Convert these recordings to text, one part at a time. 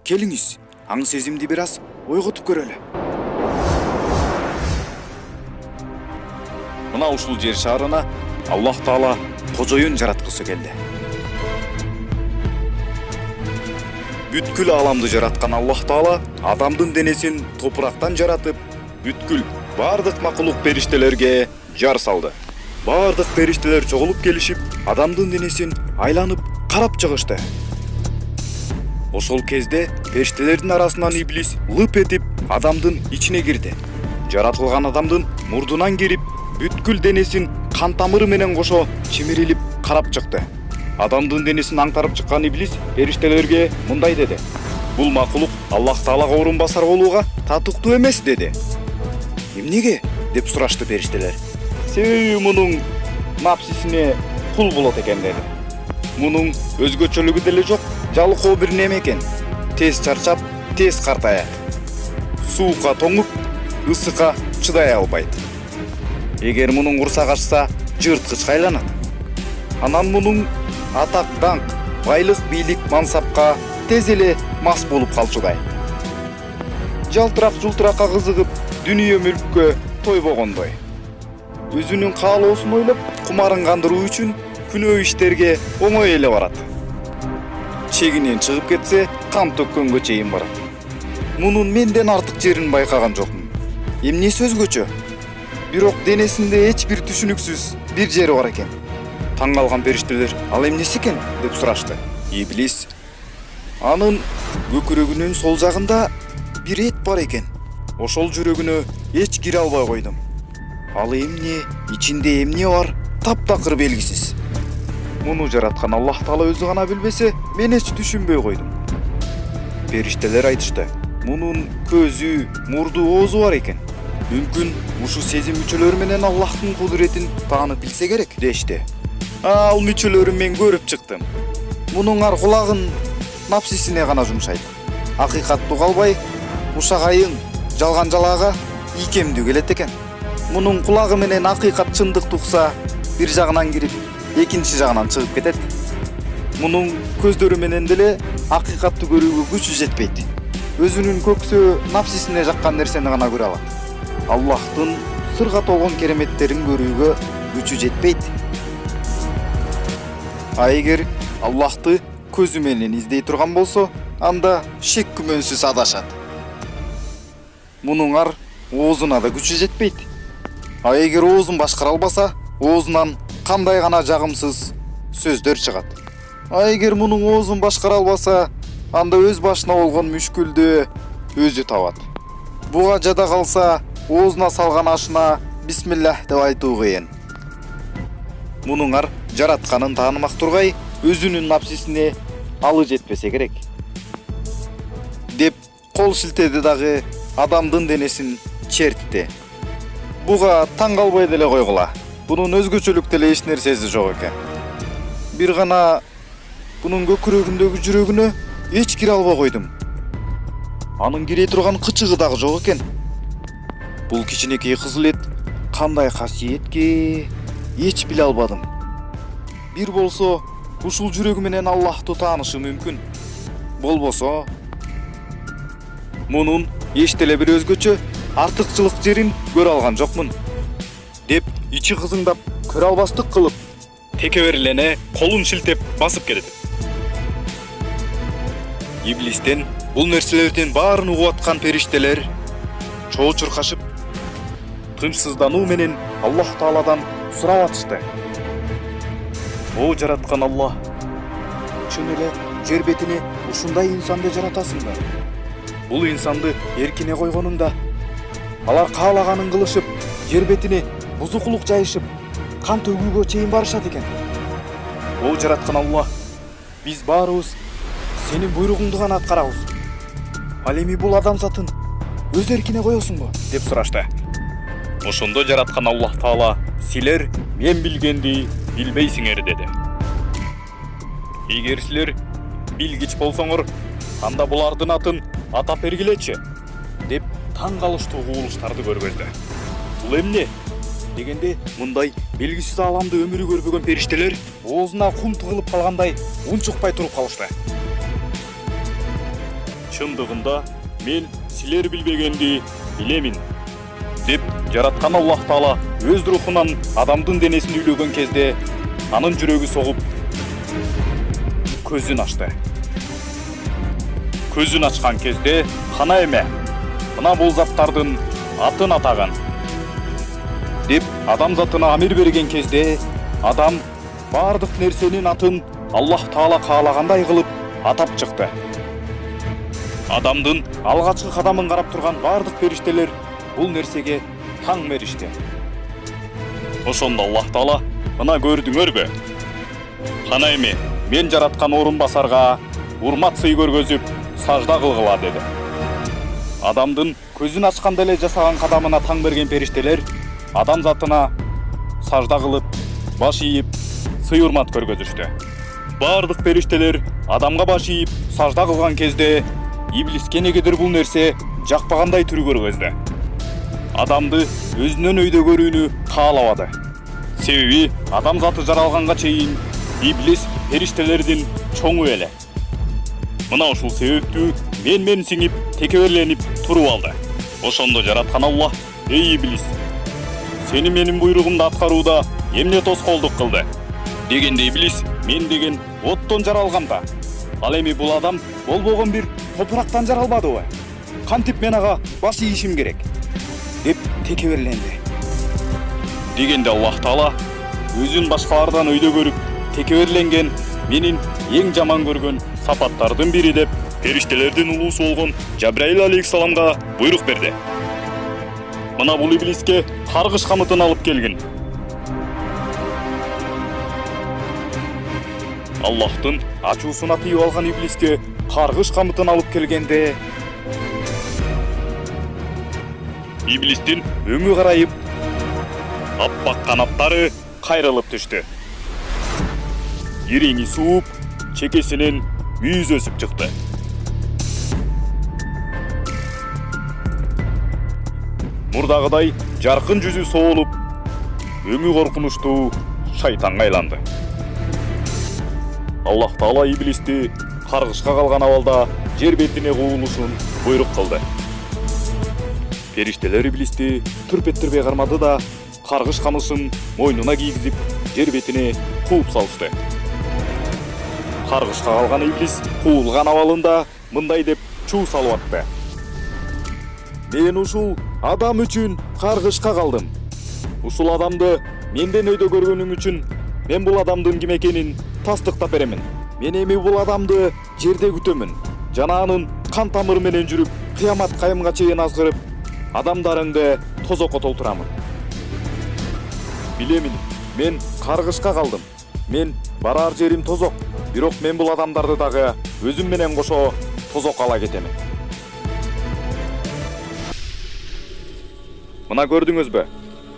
келиңиз, аң сезимди бир аз ойготуп көрөлү. Мына ушул жер шарына Аллах Таала кожоюн жараткысы келди. Бүткүл аламды жараткан Аллах Таала адамдын денесин топурактан жаратып, бүткүл бардык макулук периштелерге жар салды. Бардык периштелер чогулуп келишип, адамдын денесин айланып карап чыгышты. Ошол кезде периштелердин арасынан иблис лып этип адамдын ичине кирди. Жаратылган адамдын мурдунан кирип, бүткүл денесин кан тамыры менен кошо чимирилип карап чыкты. Адамдын денесин аңтарып чыккан иблис периштелерге мындай деди: "Бул макулук Аллах Таалага орун басар болууга татыктуу эмес" деди. "Эмнеге?" деп сурашты периштелер. "Себеби мунун напсисине кул болот экен" деди. "Мунун өзгөчөлүгү деле жок, жалкоо бир неме экен. Тез чарчап, тез картаят. Суукка тоңуп, ысыкка чыдай албайт. Эгер мунун курсак ачса, жырткычка айланат. Анан мунун атак, даңк, байлык, бийлик, мансапка тез эле мас болуп калчудай. Жалтырак жултуракка кызыгып, дүнүйө мүлккө тойбогондой. Өзүнүн каалоосун ойлоп, кумарын кандыруу үчүн күнөө иштерге оңой эле барат. Чегинен чыгып кетсе, кан төккөнгө чейин барат. Мунун менден артык жерин байкаган жокмун. Эмнеси өзгөчө? Бирок денесинде эч бир түшүнүксүз бир жери бар экен." Таң калган периштелер "Ал эмнеси экен?" деп сурашты. Иблис: "Анын көкүрөгүнүн сол жагында бир эт бар экен. Ошол жүрөгүнө эч кире албай койдум. Ал эмне, ичинде эмне бар, таптакыр белгисиз. Муну жараткан Аллах Таала өзү гана билбесе, мен эч түшүнбөй койдум." Периштелер айтышты: "Мунун көзү, мурду, оозу бар экен. Мүмкүн ушу сезим мүчөлөрү менен Аллахтын кудуретин таанып билсе керек" дешти. "Ал мүчөлөрүн мен көрүп чыктым. Мунуңар кулагын напсисине гана жумшайт. Акыйкаттуу калбай, ушагайың, жалган жалаага ийкемдүү келет экен. Мунун кулагы менен акыйкат чындыкты укса, бир жагынан кирип, экинчи жагынан чыгып кетет. Мунун көздөрү менен деле акыйкатты көрүүгө күчү жетпейт. Өзүнүн көксөө напсисине жаккан нерсени гана көрө алат. Аллахтын сырга толгон кереметтерин көрүүгө күчү жетпейт. А эгер Аллахты көзү менен издей турган болсо, анда шек күмөнсүз адашат. Мунуңар оозуна да күчү жетпейт. А эгер оозун башкара албаса, оозунан кандай гана жагымсыз сөздөр чыгат. А эгер мунун оозун башкара албаса, анда өз башына болгон мүшкүлдү өзү табат. Буга жада калса, оозуна салган ашына бисмиллах деп айтуу кыйын. Мунуңар жаратканын таанымак тургай, өзүнүн напсисине алы жетпесе керек" деп кол шилтеди дагы адамдын денесин чертти. Буга таң калбай деле койгула. Бунун өзгөчөлүк деле эч нерсеси жок экен. Бир гана бунун көкүрөгүндөгү жүрөгүнө эч кире албай койдум. Анын кире турган кычыгы дагы жок экен. Бул кичинекей кызыл эт кандай касиетке эч биле албадым. Бир болсо, ушул жүрөгү менен Аллахты таанышы мүмкүн. Болбосо, мунун эч деле бир өзгөчө артыкчылык жерин көрө алган жокмун" деп ичи кызыңдап, көрө албастык кылып, текеберлене колун шилтеп басып келет. Иблистен бул нерселердин баарын угуп аткан периштелер чоо чуркашып, тынчсыздануу менен Аллах Тааладан сурап атышты: "О жараткан Аллах, чын эле жер бетини ушундай инсанды жаратасыңбы? Бул инсанды эркине койгонуңда, алар каалаганын кылышып, жер бетини бузукулук жайышып, кан төгүүгө чейин барышат экен. О жараткан Аллах, биз баарыбыз сенин буйругуңду гана аткарабыз. Ал эми бул адамзатын өз эркине коесуңбу?" деп сурашты. Ошондо жараткан Аллах Таала: "Силер мен билгенди билбейсиңер" деди. "Эгер силер билгич болсоңор, анда булардын атын атап бергилечи" деп таң калыштуу кубулуштарды көргөздү. "Бул эмне?" дегенде, мындай белгисиз ааламда өмүрү көрбөгөн периштелер оозуна кум тыгылып калгандай унчукпай туруп калышты. чындыгында мен силер билбегенди билемин деп жараткан Аллах Таала өз рухунан адамдын денесин үйлөгөн кезде анын жүрөгү согуп көзүн ачты. Көзүн ачкан кезде кана эме, мына бул заттардын атын атаган деп адам затына амир берген кезде адам бардык нерсенин атын Аллах Таала каалагандай кылып атап чыкты. Адамдын алгачкы кадамын карап турган бардык периштелер бул нерсеге таң беришти. Ошондо Аллах Таала: "Мына көрдүңөрбү? Кана эми мен жараткан орун басарга урмат сый көргөзүп сажда кылгыла" деди. Адамдын көзүн ачканда эле жасаган кадамына таң берген периштелер адам затына сажда кылып, баш ийип, сый урмат көргөзүштү. Бардык периштелер адамга баш ийип, сажда кылган кезде иблиске негедир бул нерсе жакпагандай түр көргөздү. Адамды өзүнөн өйдө көрүүнү каалабады. Себеби адам заты жаралганга чейин иблис периштелердин чоңу эле. Мына ушул себептүү мен сиңип, текеберленип туруп алды. Ошондо жараткан Аллах: "Эй иблис, сени менин буйругумду аткарууда эмне тоскоолдук кылды?" Дегенде иблис: "Мен деген оттон жаралгам да. Ал эми бул адам болбогон бир топурактан жаралбадыбы? Кантип мен ага баш ийишим керек?" деп текеберленди. Дегенде Аллах Таала өзүн башкалардан өйдө көрүп, текеберленген менин эң жаман көргөн сапаттардын бири деп периштелердин улуусу болгон Жабраил алейхиссаламга буйрук берди. Мына бул иблиске каргыш камытын алып келгин. Аллахтын ачуусуна тийип алган иблиске каргыш камытын алып келгенде иблистин өңү карайып, аппак канаттары кайрылып түштү. Иреңи сууп, чекесинен мүйүз өсүп чыкты. Мурдагыдай жаркын жүзү соолуп, өңү коркунучтуу шайтанга айланды. Аллах Таала иблисти каргышка калган абалда жер бетине куулушун буйрук кылды. Периштелер иблисти түрпеттирбей кармады да, каргыш камышын мойнуна кийгизип, жер бетине кууп салышты. Каргышка калган иблис куулган абалында мындай деп чуу салып атты: "Мен ушул адам үчүн каргышка калдым. Ушул адамды менден өйдө көргөнүң үчүн мен бул адамдын ким экенин тастыктап беремин. Мен эми бул адамды жерде күтөмүн. Жана анын кан тамыры менен жүрүп, кыямат кайымга чейин азгырып, адамдарыңды тозокко толтурамын. Билемин, мен каргышка калдым. Мен барар жерим тозок, бирок мен бул адамдарды дагы өзүм менен кошо тозокко ала кетемин." Мына көрдүңүзбү?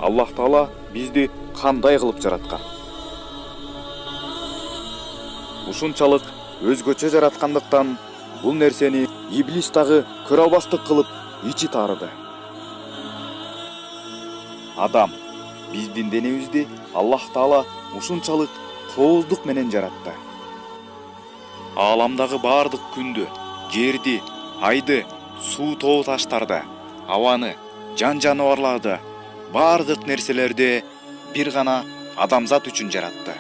Аллах Таала бизди кандай кылып жараткан? Ушунчалык өзгөчө жараткандыктан бул нерсени иблис дагы көрө албастык кылып ичи таарыды. Адам, биздин денебизди Аллах Таала ушунчалык кооздук менен жаратты. Ааламдагы бардык күндү, жерди, айды, суу тоо таштарды, абаны, жан жаныбарларды, бардык нерселерди бир гана адамзат үчүн жаратты.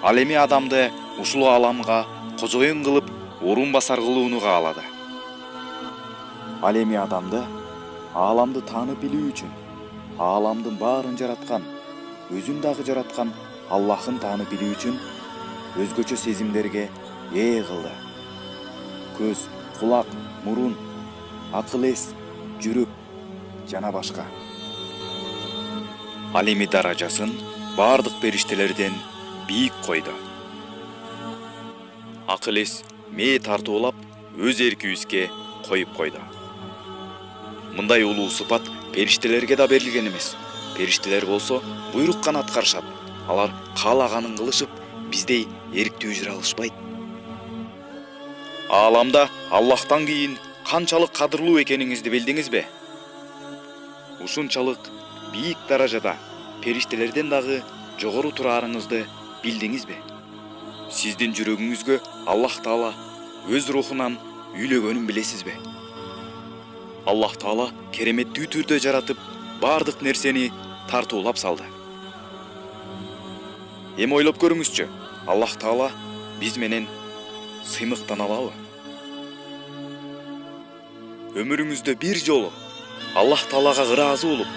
Ал эми адамды ушул ааламга кожоюн кылып, орун басар кылууну каалады. Ал эми адамды ааламды таанып билүү үчүн ааламдын баарын жараткан, өзүн дагы жараткан Аллахын таанып билүү үчүн өзгөчө сезимдерге ээ кылды. Көз, кулак, мурун, акыл эс, жүрөк жана башка. Ал эми даражасын бардык периштелерден бийик койду. Акыл эс мээ тартуулап өз эркибизге коюп койду. Мындай улуу сыпат периштелерге да берилген эмес. Периштелер болсо буйрук гана аткарышат. Алар каалаганын кылышып, биздей эрктүү жүрө алышпайт. Ааламда Аллахтан кийин канчалык кадырлуу экениңизди билдиңизби? Ушунчалык бийик даражада периштелерден дагы жогору тураарыңызды билдиңизби? Сиздин жүрөгүңүзгө Аллах Таала өз рухунан үйлөгөнүн билесизби? Аллах Таала кереметтүү түрдө жаратып, бардык нерсени тартуулап салды. Эми ойлоп көрүңүзчү, Аллах Таала биз менен сыймыктана алабы? Өмүрүңүздө бир жолу Аллах Таалага ыраазы болуп,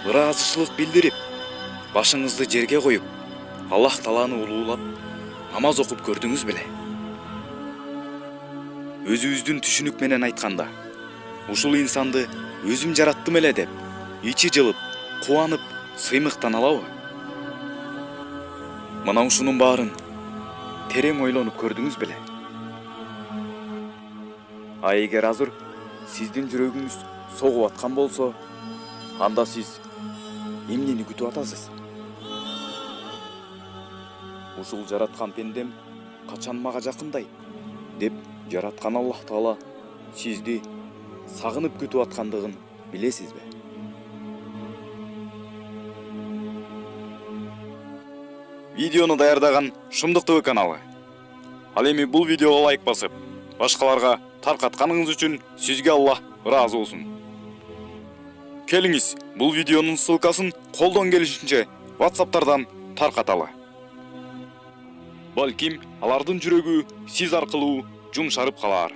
ыраазычылык билдирип, башыңызды жерге коюп, Аллах Тааланы улуулап, намаз окуп көрдүңүз беле? Өзүбүздүн түшүнүк менен айтканда, ушул инсанды өзүм жараттым эле деп, ичи жылып, кубанып, сыймыктана алабы? Мына ушунун баарын терең ойлонуп көрдүңүз беле? А эгер азыр сиздин жүрөгүңүз согуп аткан болсо, анда сиз эмнени күтүп атасыз? Ушул жараткан пендем качан мага жакындайт деп жараткан Аллах Таала сизди сагынып күтүп аткандыгын билесизби? Видеону даярдаган Шумдук ТВ каналы. Ал эми бул видеого лайк басып, башкаларга таркатканыңыз үчүн сизге Аллах ыраазы болсун. Келиңиз, бул видеонун ссылкасын колдон келишинче WhatsApp'тардан таркаталы. Балким алардын жүрөгү сиз аркылуу жумшарып калар.